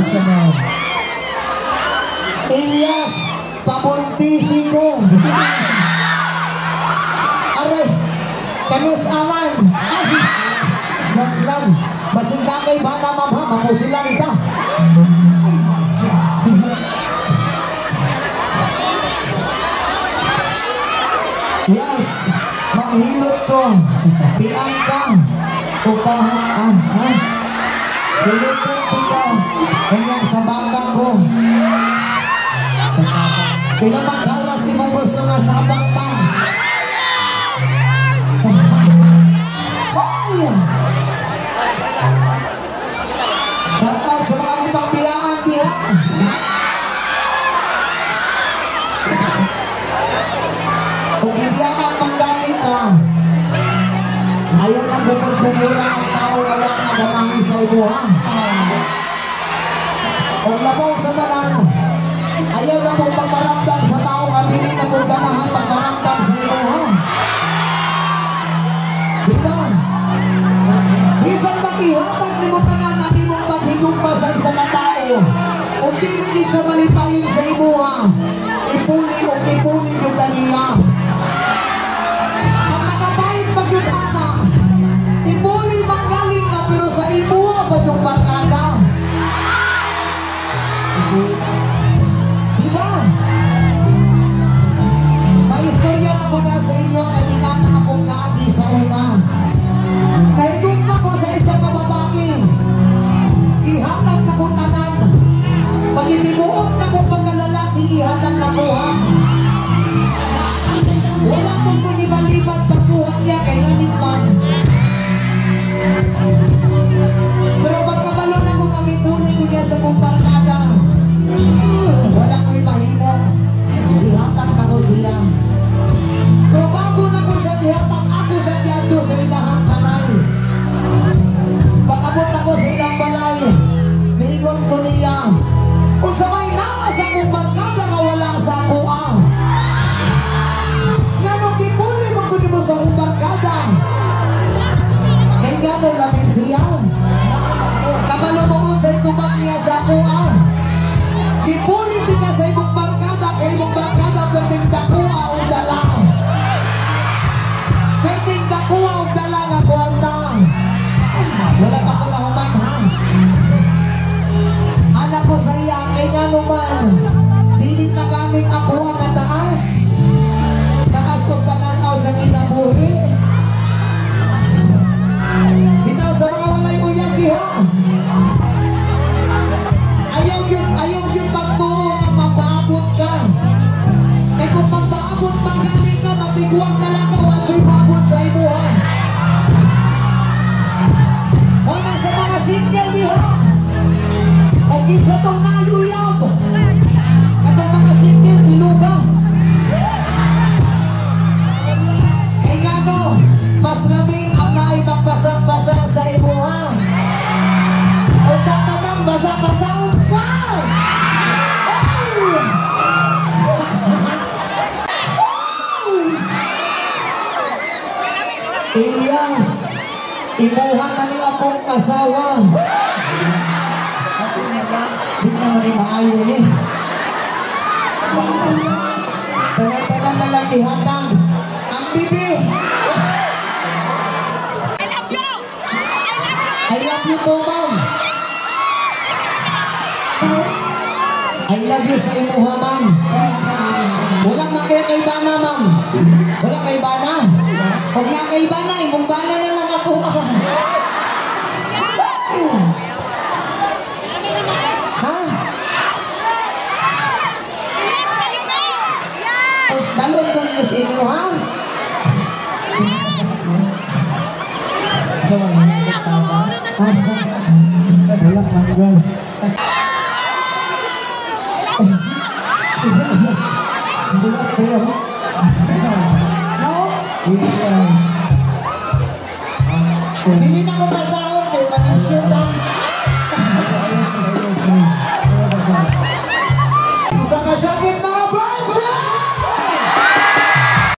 Asa na? Elias, pabuntisi ko. Aray, kanus aman. Joke lang. Masing bagay ba na mama, mapusilang ta. Yes, manghilot ko. Piang ka. Upahan, hilotong tika. Ganyan sa bakang ko. Sa bakang. Kailan magkauras si mong gusto nga sa bakang. Shout out sa mga ibang biyangan diha. Kung ibiyangan manggaling ka, ayaw na bumura ang tao wala na ganangin sa ibuha. Kung labaw sa tanan, ayaw na mong pagmaramdam sa tao kabili na mong ganahan pagmaramdam sa ibuha. Diba? Isang mag-ihatag ni mo tanan na di mong paghigugma sa isa na tao. Kung dili din siya malipayin sa ibuha, ipuli o ipuli yung kaniya. Ang nakabait mag-yutama, ipuli manggaling ka pero sa ibuha ba yung barkada? Diba? Maistorya na ko na sa inyo at inana akong kaagi sa una. Nahigugma ko sa isang kababae. Ihatag na kong tanan. Pag itibuok na kong pagkalalaki, ihatag na ko ha. Wala kong kunibaliban pagkuha niya kay Hanipman. Pero pagkabalon na kong kami-puli ko niya sa kong barkada, wala ko imahimok. Ihatag na ko siya. Pero bago na ko siya ihatag, ako sa diyato sa ilahang balay. Pagkabot ako sa ilang balay, niingon ko niya, kung sa may naa sa kong barkada ka wala sa kuha. Nga nung ipuli mo ko mo sa kong barkada, kay nga nung lamin siya. Kabalo mo sa itubag niya sa kuha. Ipuli di ka sa ibong barkada, kay ibong barkada pwedeng dakuha o dala. Pwedeng dakuha o dala nga kwarta. Wala pa ko nahuman ha. Anak ko sa iya, kay nga naman, dilit na gamit ako ang taas. Taas o pananaw sa kinabuhi. Bitaw sa mga walay uyang diha. Ayaw yun magtuong ang mapaabot ka. Kaya kung mapaabot, magaling ka, matiguang na lang ka, watso'y paabot sa ibuha. O nasa mga single diha. O kinsa itong naluyab. Katong mga single, iluga. Kaya nga no, mas laming ang naibang basa-basa sa ibuha. O tatanang basa-basaon ka. Elias, imuha na ni akong asawa. Di naman ay maayo ni. Tanan-tanan na lang ihatang. Ang bibi. I love you! I love you too, ma'am. I love you sa imuha, ma'am. Walang makaya kay Bana, ma'am. Wala kay Bana. Huwag na kay Bana, imong Bana na lang ako. Ha? Tapos dalon ko nila sa inyo, ha? Wala manggal. Sila kayo. No? Yes. Hindi na ko